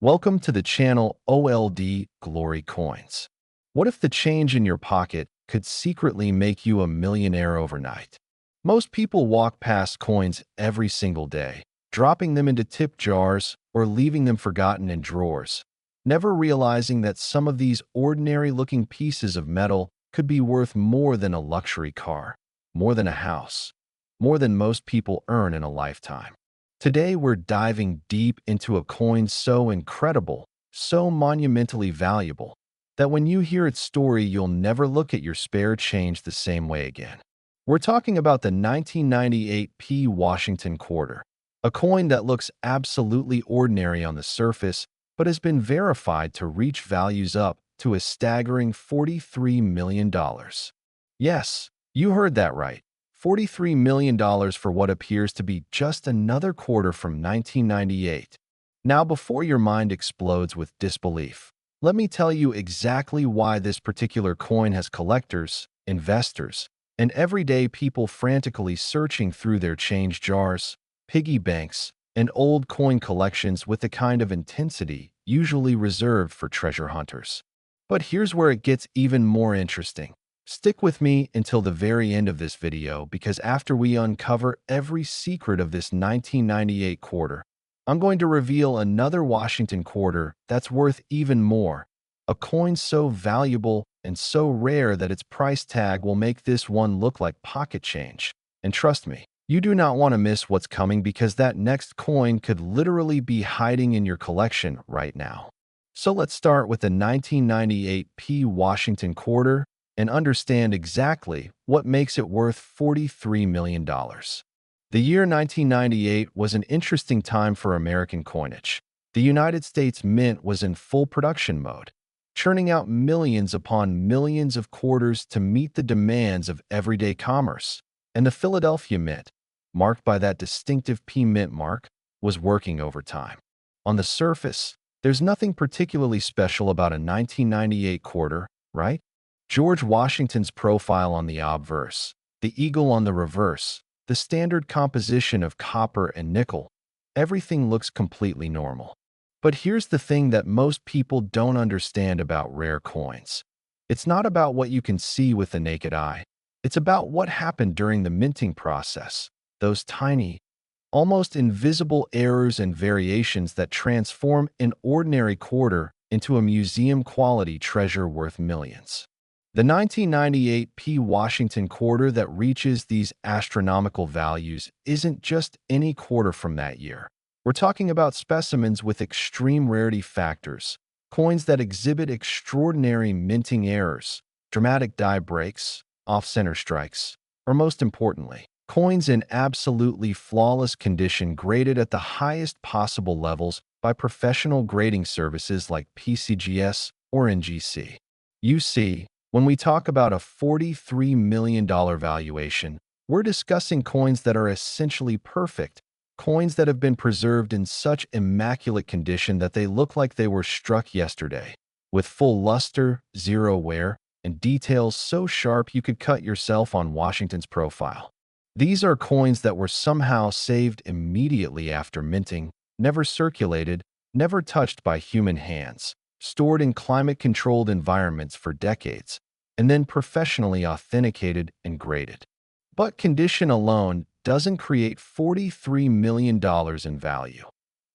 Welcome to the channel OLD Glory Coins. What if the change in your pocket could secretly make you a millionaire overnight? Most people walk past coins every single day, dropping them into tip jars or leaving them forgotten in drawers, never realizing that some of these ordinary-looking pieces of metal could be worth more than a luxury car, more than a house, more than most people earn in a lifetime. Today, we're diving deep into a coin so incredible, so monumentally valuable, that when you hear its story, you'll never look at your spare change the same way again. We're talking about the 1998 P. Washington quarter, a coin that looks absolutely ordinary on the surface, but has been verified to reach values up to a staggering $43 million. Yes, you heard that right. $43 million for what appears to be just another quarter from 1998. Now, before your mind explodes with disbelief, let me tell you exactly why this particular coin has collectors, investors, and everyday people frantically searching through their change jars, piggy banks, and old coin collections with the kind of intensity usually reserved for treasure hunters. But here's where it gets even more interesting. Stick with me until the very end of this video because after we uncover every secret of this 1998 quarter, I'm going to reveal another Washington quarter that's worth even more, a coin so valuable and so rare that its price tag will make this one look like pocket change. And trust me, you do not want to miss what's coming because that next coin could literally be hiding in your collection right now. So let's start with the 1998 P. Washington quarter and understand exactly what makes it worth $43 million. The year 1998 was an interesting time for American coinage. The United States Mint was in full production mode, churning out millions upon millions of quarters to meet the demands of everyday commerce. And the Philadelphia Mint, marked by that distinctive P Mint mark, was working overtime. On the surface, there's nothing particularly special about a 1998 quarter, right? George Washington's profile on the obverse, the eagle on the reverse, the standard composition of copper and nickel, everything looks completely normal. But here's the thing that most people don't understand about rare coins. It's not about what you can see with the naked eye. It's about what happened during the minting process, those tiny, almost invisible errors and variations that transform an ordinary quarter into a museum-quality treasure worth millions. The 1998 P. Washington quarter that reaches these astronomical values isn't just any quarter from that year. We're talking about specimens with extreme rarity factors, coins that exhibit extraordinary minting errors, dramatic die breaks, off-center strikes, or most importantly, coins in absolutely flawless condition graded at the highest possible levels by professional grading services like PCGS or NGC. You see, when we talk about a $43 million valuation, we're discussing coins that are essentially perfect, coins that have been preserved in such immaculate condition that they look like they were struck yesterday, with full luster, zero wear, and details so sharp you could cut yourself on Washington's profile. These are coins that were somehow saved immediately after minting, never circulated, never touched by human hands, stored in climate-controlled environments for decades, and then professionally authenticated and graded. But condition alone doesn't create $43 million in value.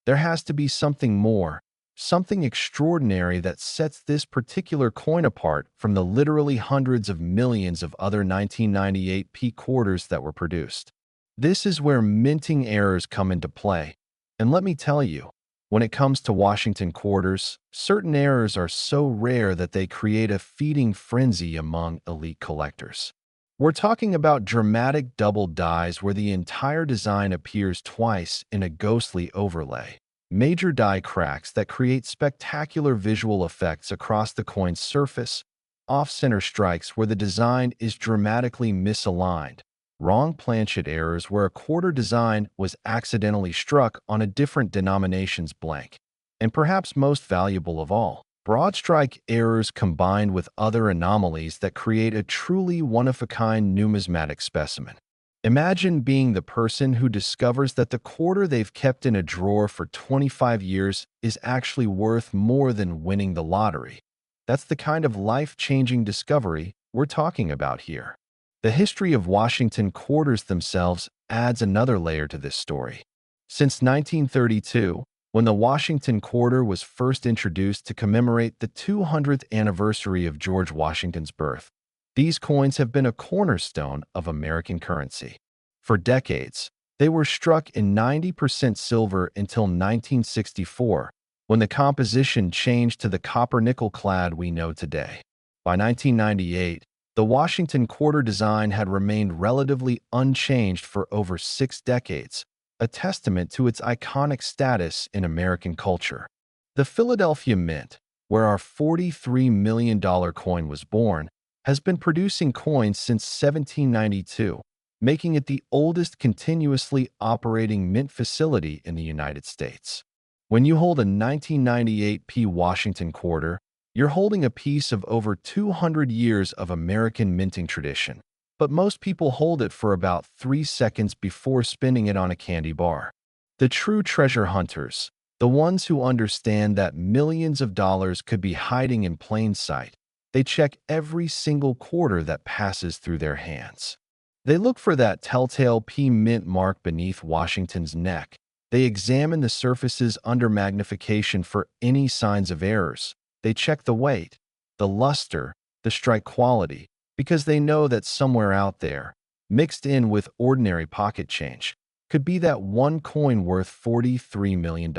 There has to be something more, something extraordinary that sets this particular coin apart from the literally hundreds of millions of other 1998 P quarters that were produced. This is where minting errors come into play. And let me tell you, when it comes to Washington quarters, certain errors are so rare that they create a feeding frenzy among elite collectors. We're talking about dramatic double dies where the entire design appears twice in a ghostly overlay, major die cracks that create spectacular visual effects across the coin's surface, off-center strikes where the design is dramatically misaligned, wrong planchet errors where a quarter design was accidentally struck on a different denomination's blank, and perhaps most valuable of all, broad strike errors combined with other anomalies that create a truly one-of-a-kind numismatic specimen. Imagine being the person who discovers that the quarter they've kept in a drawer for 25 years is actually worth more than winning the lottery. That's the kind of life-changing discovery we're talking about here. The history of Washington quarters themselves adds another layer to this story. Since 1932, when the Washington quarter was first introduced to commemorate the 200th anniversary of George Washington's birth, these coins have been a cornerstone of American currency. For decades, they were struck in 90% silver until 1964, when the composition changed to the copper-nickel clad we know today. By 1998, the Washington quarter design had remained relatively unchanged for over 6 decades, a testament to its iconic status in American culture. The Philadelphia Mint, where our $43 million coin was born, has been producing coins since 1792, making it the oldest continuously operating mint facility in the United States. When you hold a 1998 P Washington quarter, you're holding a piece of over 200 years of American minting tradition, but most people hold it for about 3 seconds before spinning it on a candy bar. The true treasure hunters, the ones who understand that millions of dollars could be hiding in plain sight, they check every single quarter that passes through their hands. They look for that telltale P mint mark beneath Washington's neck. They examine the surfaces under magnification for any signs of errors. They check the weight, the luster, the strike quality, because they know that somewhere out there, mixed in with ordinary pocket change, could be that one coin worth $43 million.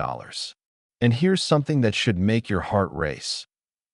And here's something that should make your heart race.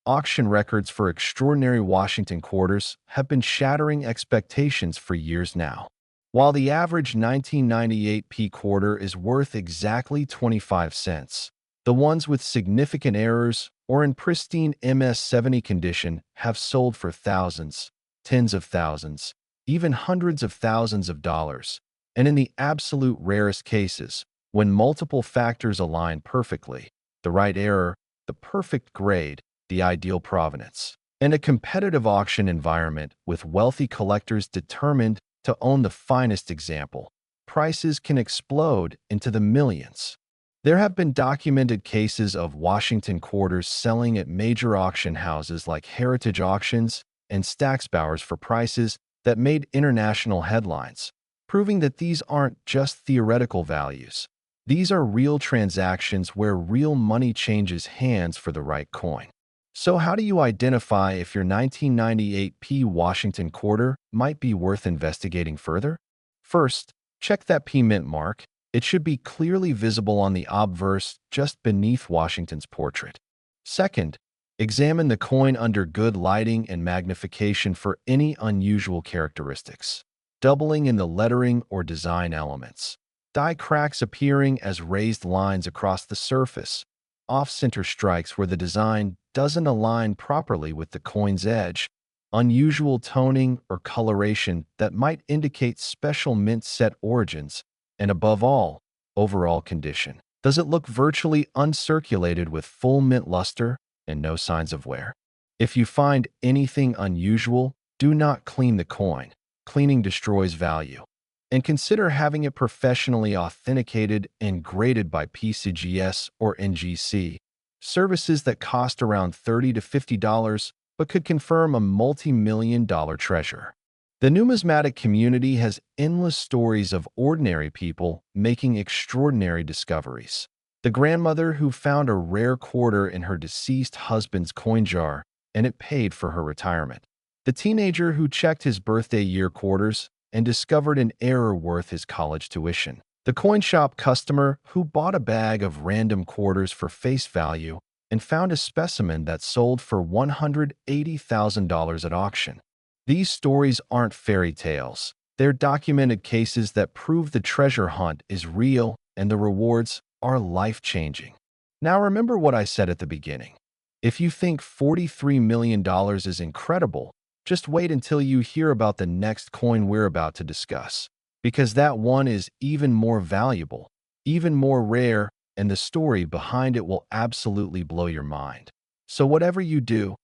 Auction records for extraordinary Washington quarters have been shattering expectations for years now. While the average 1998 P quarter is worth exactly 25 cents, the ones with significant errors or in pristine MS-70 condition have sold for thousands, tens of thousands, even hundreds of thousands of dollars. And in the absolute rarest cases, when multiple factors align perfectly, the right error, the perfect grade, the ideal provenance, and a competitive auction environment with wealthy collectors determined to own the finest example, prices can explode into the millions. There have been documented cases of Washington quarters selling at major auction houses like Heritage Auctions and Stack's Bowers for prices that made international headlines, proving that these aren't just theoretical values. These are real transactions where real money changes hands for the right coin. So how do you identify if your 1998 P Washington quarter might be worth investigating further? First, check that P mint mark. It should be clearly visible on the obverse just beneath Washington's portrait. Second, examine the coin under good lighting and magnification for any unusual characteristics. Doubling in the lettering or design elements. Die cracks appearing as raised lines across the surface. Off-center strikes where the design doesn't align properly with the coin's edge, unusual toning or coloration that might indicate special mint set origins, and above all, overall condition. Does it look virtually uncirculated with full mint luster and no signs of wear? If you find anything unusual, do not clean the coin. Cleaning destroys value. And consider having it professionally authenticated and graded by PCGS or NGC, services that cost around $30 to $50 but could confirm a multi-million-dollar treasure. The numismatic community has endless stories of ordinary people making extraordinary discoveries. The grandmother who found a rare quarter in her deceased husband's coin jar, and it paid for her retirement. The teenager who checked his birthday year quarters and discovered an error worth his college tuition. The coin shop customer who bought a bag of random quarters for face value and found a specimen that sold for $180,000 at auction. These stories aren't fairy tales. They're documented cases that prove the treasure hunt is real and the rewards are life-changing. Now remember what I said at the beginning. If you think $43 million is incredible, just wait until you hear about the next coin we're about to discuss, because that one is even more valuable, even more rare, and the story behind it will absolutely blow your mind. So whatever you do,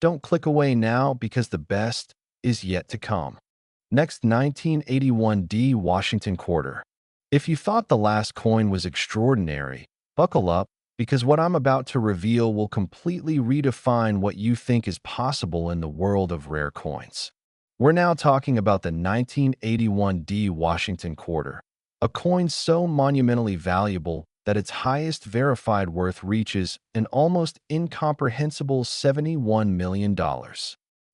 don't click away now because the best is yet to come. Next, 1981 Washington quarter. If you thought the last coin was extraordinary, buckle up, because what I'm about to reveal will completely redefine what you think is possible in the world of rare coins. We're now talking about the 1981 Washington quarter, a coin so monumentally valuable that its highest verified worth reaches an almost incomprehensible $71 million.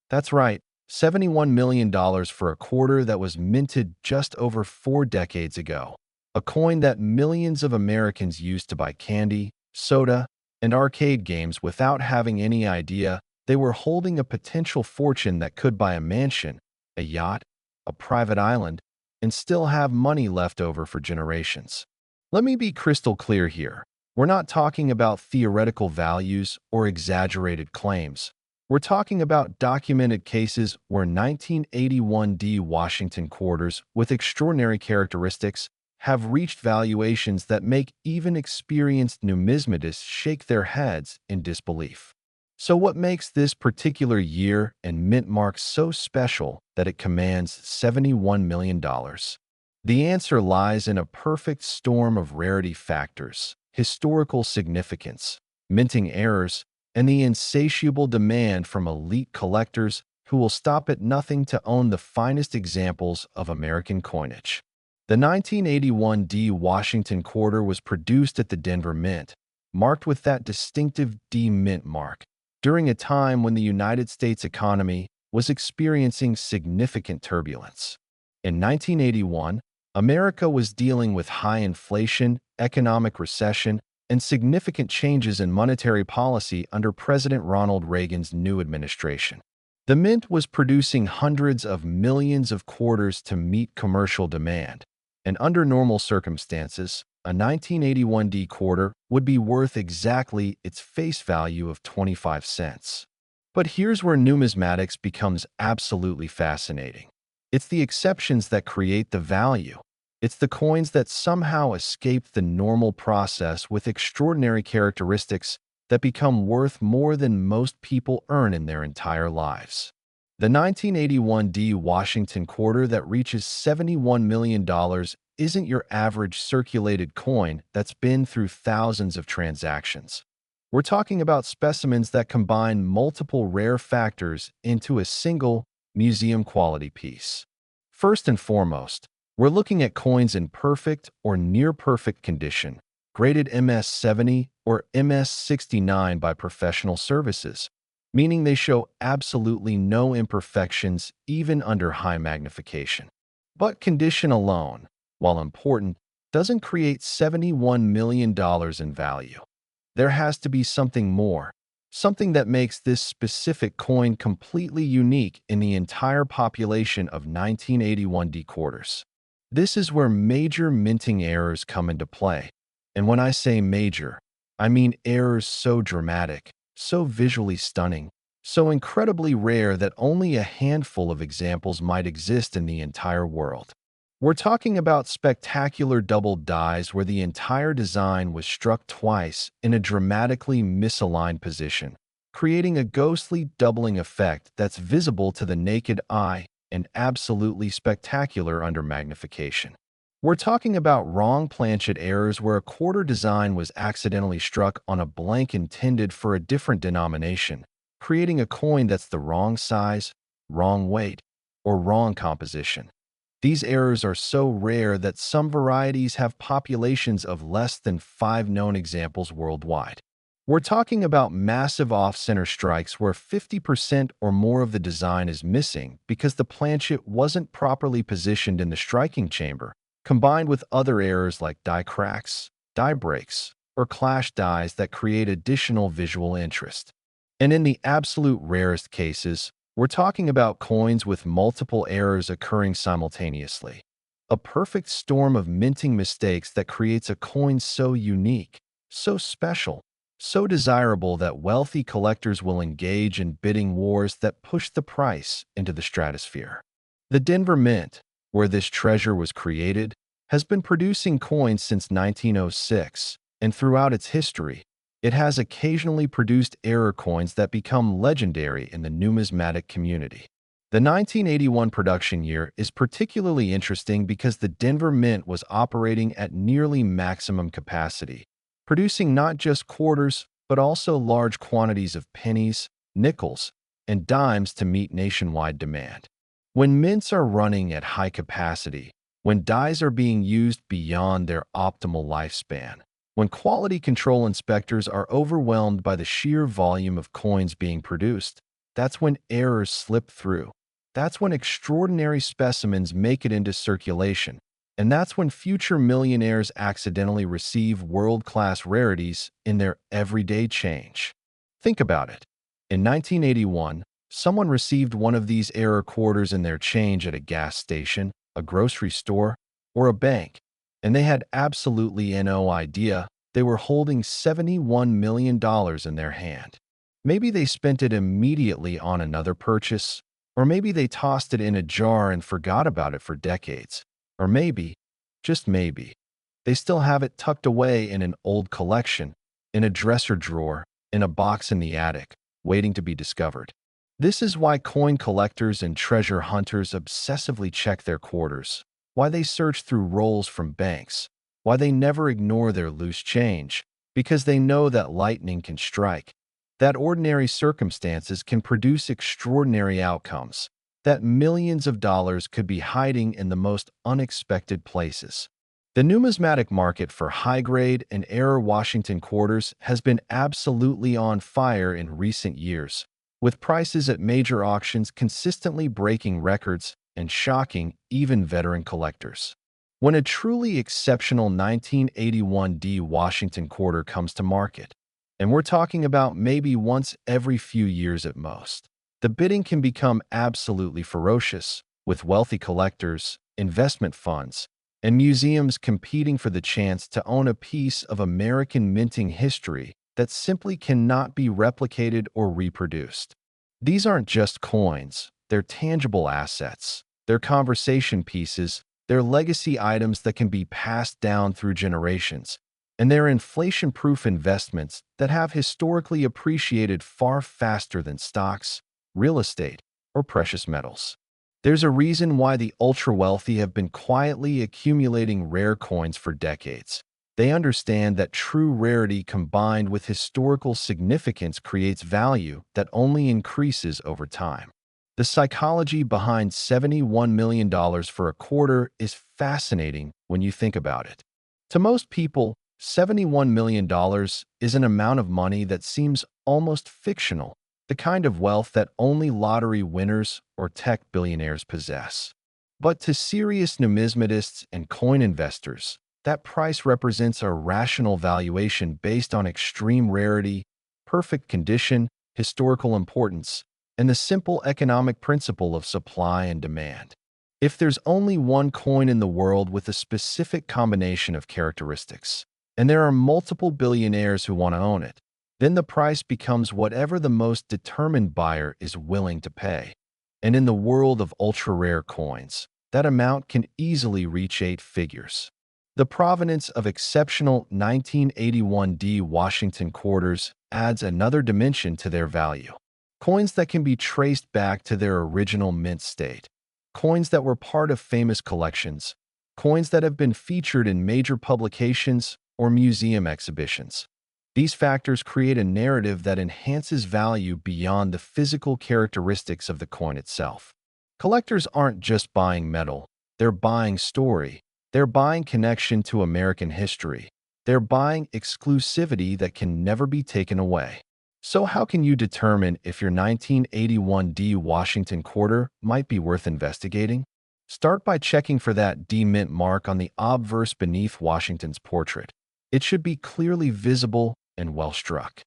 That's right, $71 million for a quarter that was minted just over 4 decades ago. A coin that millions of Americans used to buy candy, soda, and arcade games without having any idea they were holding a potential fortune that could buy a mansion, a yacht, a private island, and still have money left over for generations. Let me be crystal clear here. We're not talking about theoretical values or exaggerated claims. We're talking about documented cases where 1981 Washington quarters with extraordinary characteristics have reached valuations that make even experienced numismatists shake their heads in disbelief. So what makes this particular year and mint mark so special that it commands $71 million? The answer lies in a perfect storm of rarity factors, historical significance, minting errors, and the insatiable demand from elite collectors who will stop at nothing to own the finest examples of American coinage. The 1981 Washington quarter was produced at the Denver Mint, marked with that distinctive D mint mark, during a time when the United States economy was experiencing significant turbulence. In 1981, America was dealing with high inflation, economic recession, and significant changes in monetary policy under President Ronald Reagan's new administration. The Mint was producing hundreds of millions of quarters to meet commercial demand, and under normal circumstances, a 1981 quarter would be worth exactly its face value of 25 cents. But here's where numismatics becomes absolutely fascinating. It's the exceptions that create the value. It's the coins that somehow escape the normal process with extraordinary characteristics that become worth more than most people earn in their entire lives. The 1981 Washington quarter that reaches $71 million isn't your average circulated coin that's been through thousands of transactions. We're talking about specimens that combine multiple rare factors into a single museum-quality piece. First and foremost, we're looking at coins in perfect or near-perfect condition, graded MS-70 or MS-69 by professional services, meaning they show absolutely no imperfections even under high magnification. But condition alone, while important, doesn't create $71 million in value. There has to be something more, something that makes this specific coin completely unique in the entire population of 1981 quarters. This is where major minting errors come into play. And when I say major, I mean errors so dramatic, so visually stunning, so incredibly rare that only a handful of examples might exist in the entire world. We're talking about spectacular double dies where the entire design was struck twice in a dramatically misaligned position, creating a ghostly doubling effect that's visible to the naked eye and absolutely spectacular under magnification. We're talking about wrong planchet errors where a quarter design was accidentally struck on a blank intended for a different denomination, creating a coin that's the wrong size, wrong weight, or wrong composition. These errors are so rare that some varieties have populations of less than 5 known examples worldwide. We're talking about massive off-center strikes where 50% or more of the design is missing because the planchet wasn't properly positioned in the striking chamber, combined with other errors like die cracks, die breaks, or clash dies that create additional visual interest. And in the absolute rarest cases, we're talking about coins with multiple errors occurring simultaneously. A perfect storm of minting mistakes that creates a coin so unique, so special, so desirable that wealthy collectors will engage in bidding wars that push the price into the stratosphere. The Denver Mint, where this treasure was created, has been producing coins since 1906, and throughout its history, it has occasionally produced error coins that become legendary in the numismatic community. The 1981 production year is particularly interesting because the Denver Mint was operating at nearly maximum capacity, producing not just quarters, but also large quantities of pennies, nickels, and dimes to meet nationwide demand. When mints are running at high capacity, when dies are being used beyond their optimal lifespan, when quality control inspectors are overwhelmed by the sheer volume of coins being produced, that's when errors slip through. That's when extraordinary specimens make it into circulation. And that's when future millionaires accidentally receive world-class rarities in their everyday change. Think about it. In 1981, someone received one of these error quarters in their change at a gas station, a grocery store, or a bank, and they had absolutely no idea they were holding $71 million in their hand. Maybe they spent it immediately on another purchase, or maybe they tossed it in a jar and forgot about it for decades. Or maybe, just maybe, they still have it tucked away in an old collection, in a dresser drawer, in a box in the attic, waiting to be discovered. This is why coin collectors and treasure hunters obsessively check their quarters, why they search through rolls from banks, why they never ignore their loose change, because they know that lightning can strike, that ordinary circumstances can produce extraordinary outcomes, that millions of dollars could be hiding in the most unexpected places. The numismatic market for high-grade and error Washington quarters has been absolutely on fire in recent years, with prices at major auctions consistently breaking records and shocking even veteran collectors. When a truly exceptional 1981 D Washington quarter comes to market, and we're talking about maybe once every few years at most, the bidding can become absolutely ferocious, with wealthy collectors, investment funds, and museums competing for the chance to own a piece of American minting history that simply cannot be replicated or reproduced. These aren't just coins, they're tangible assets, they're conversation pieces, they're legacy items that can be passed down through generations, and they're inflation-proof investments that have historically appreciated far faster than stocks, real estate, or precious metals. There's a reason why the ultra-wealthy have been quietly accumulating rare coins for decades. They understand that true rarity combined with historical significance creates value that only increases over time. The psychology behind $71 million for a quarter is fascinating when you think about it. To most people, $71 million is an amount of money that seems almost fictional, the kind of wealth that only lottery winners or tech billionaires possess. But to serious numismatists and coin investors, that price represents a rational valuation based on extreme rarity, perfect condition, historical importance, and the simple economic principle of supply and demand. If there's only one coin in the world with a specific combination of characteristics, and there are multiple billionaires who want to own it, then the price becomes whatever the most determined buyer is willing to pay. And in the world of ultra-rare coins, that amount can easily reach 8 figures. The provenance of exceptional 1981 D Washington quarters adds another dimension to their value. Coins that can be traced back to their original mint state. Coins that were part of famous collections. Coins that have been featured in major publications or museum exhibitions. These factors create a narrative that enhances value beyond the physical characteristics of the coin itself. Collectors aren't just buying metal, they're buying story. They're buying connection to American history. They're buying exclusivity that can never be taken away. So how can you determine if your 1981 D Washington quarter might be worth investigating? Start by checking for that D mint mark on the obverse beneath Washington's portrait. It should be clearly visible and well struck.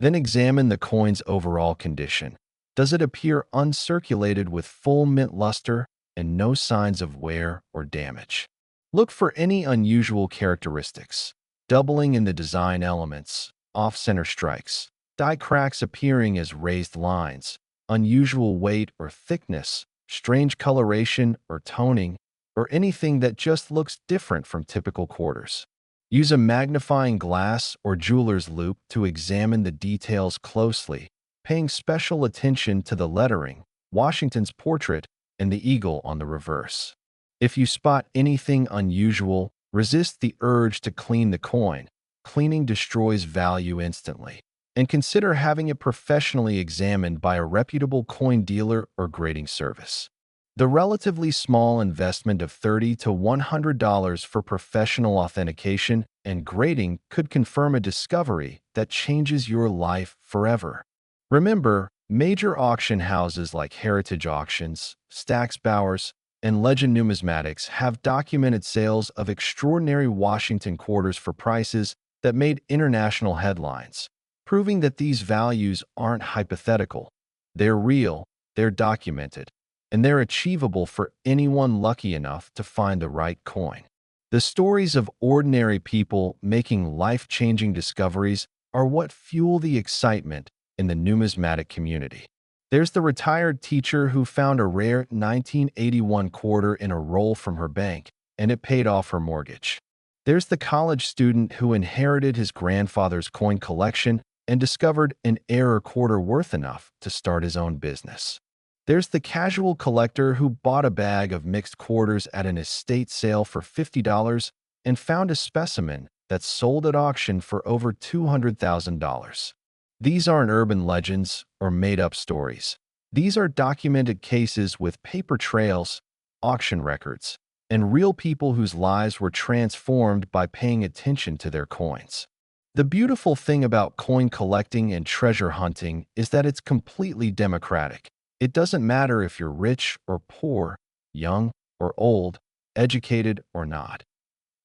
Then examine the coin's overall condition. Does it appear uncirculated with full mint luster and no signs of wear or damage? Look for any unusual characteristics, doubling in the design elements, off-center strikes, die cracks appearing as raised lines, unusual weight or thickness, strange coloration or toning, or anything that just looks different from typical quarters. Use a magnifying glass or jeweler's loupe to examine the details closely, paying special attention to the lettering, Washington's portrait, and the eagle on the reverse. If you spot anything unusual, resist the urge to clean the coin. Cleaning destroys value instantly. And consider having it professionally examined by a reputable coin dealer or grading service. The relatively small investment of $30 to $100 for professional authentication and grading could confirm a discovery that changes your life forever. Remember, major auction houses like Heritage Auctions, Stack's Bowers, and Legend Numismatics have documented sales of extraordinary Washington quarters for prices that made international headlines, proving that these values aren't hypothetical. They're real, they're documented, and they're achievable for anyone lucky enough to find the right coin. The stories of ordinary people making life-changing discoveries are what fuel the excitement in the numismatic community. There's the retired teacher who found a rare 1981 quarter in a roll from her bank, and it paid off her mortgage. There's the college student who inherited his grandfather's coin collection and discovered an error quarter worth enough to start his own business. There's the casual collector who bought a bag of mixed quarters at an estate sale for $50 and found a specimen that sold at auction for over $200,000. These aren't urban legends or made-up stories. These are documented cases with paper trails, auction records, and real people whose lives were transformed by paying attention to their coins. The beautiful thing about coin collecting and treasure hunting is that it's completely democratic. It doesn't matter if you're rich or poor, young or old, educated or not.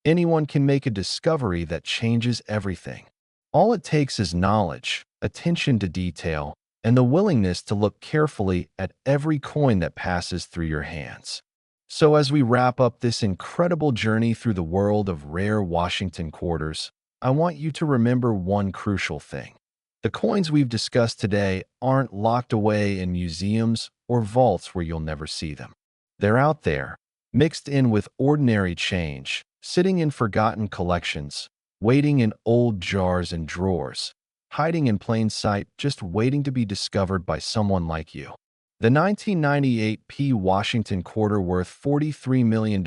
Anyone can make a discovery that changes everything. All it takes is knowledge, attention to detail, and the willingness to look carefully at every coin that passes through your hands. So as we wrap up this incredible journey through the world of rare Washington quarters, I want you to remember one crucial thing. The coins we've discussed today aren't locked away in museums or vaults where you'll never see them. They're out there, mixed in with ordinary change, sitting in forgotten collections, waiting in old jars and drawers, hiding in plain sight, just waiting to be discovered by someone like you. The 1998 P. Washington quarter worth $43 million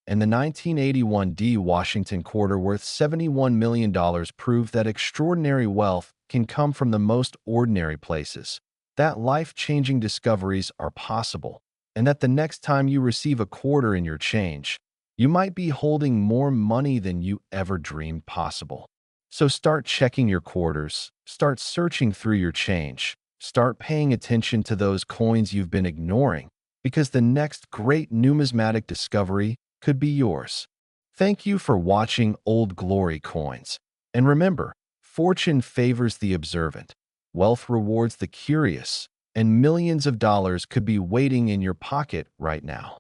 and the 1981 D. Washington quarter worth $71 million prove that extraordinary wealth can come from the most ordinary places, that life-changing discoveries are possible, and that the next time you receive a quarter in your change, you might be holding more money than you ever dreamed possible. So start checking your quarters, start searching through your change, start paying attention to those coins you've been ignoring, because the next great numismatic discovery could be yours. Thank you for watching Old Glory Coins. And remember, fortune favors the observant, wealth rewards the curious, and millions of dollars could be waiting in your pocket right now.